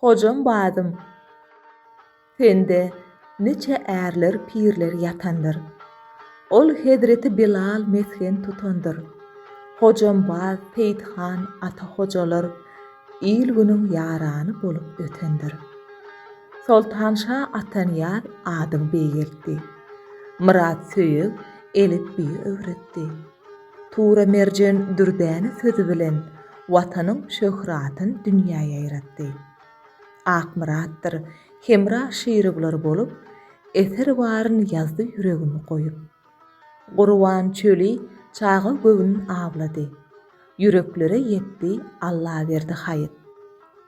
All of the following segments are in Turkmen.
Hocam badım. Sende neçe ärler pirler yatandır. Ol Hedreti Bilal mesken tutandır. Hocam baz Peýthan ata hojalar il günüň ýarany bolup ötendir. Sultanşa Atanyar adyň beýeldi. Murat Söýüp elipbi öwretdi. Tura merjen dürdäni sözü bilen watanyň şöhratyn dünýäýe ýaratdy. Akmuratdyr hemra şiirler bolup, eser baryn ýazdy ýüregimi goýup. Gurwan çöli çağa göwün ablady. Yüreklere ýetdi Allah berdi haýyt.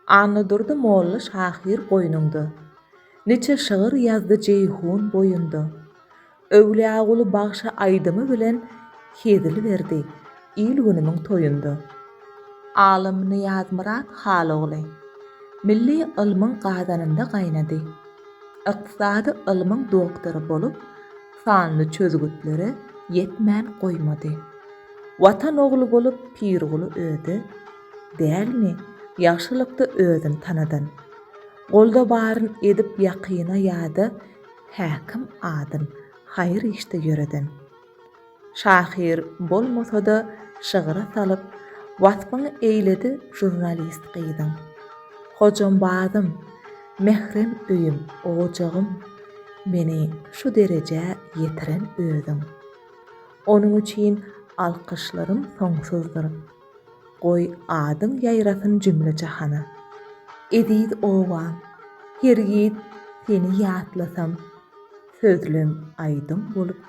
Anny durdy molla şahyr goýnundy. Neçe şygyr ýazdy Jeyhun boýundy. Öwliýa uly bagşa aýdymy bilen kezili berdi. Il günümiň toýundy. Alim Niyaz Murat Halogly milli ilmiň gazanynda gaýnady. Ykdysady ilmiň doktory bolup, sanly çözgütlere ýetmän goýmady. Watan ogly bolup pirguly ödi, dälmi? Ýagşylykda özüni tanadyn. Golda baryn edip ýakyna ýady, häkim adyn, haýyr işte ýöredin. Şahyr bolmasa-da şygyra salyp, wasfyny eýledi jurnalist gyýdym. Hocam bazym, mehrem öýüm, ojagym, meni şu derejä ýetiren özüň. Onuň üçin alkyşlarym soňsuzdyr. Goý adyň ýaýrasyn jümle jahana. Ediz owan, hergit seni ýatlasam, sözlüm aýdym bolup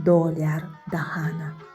dolýar dahana.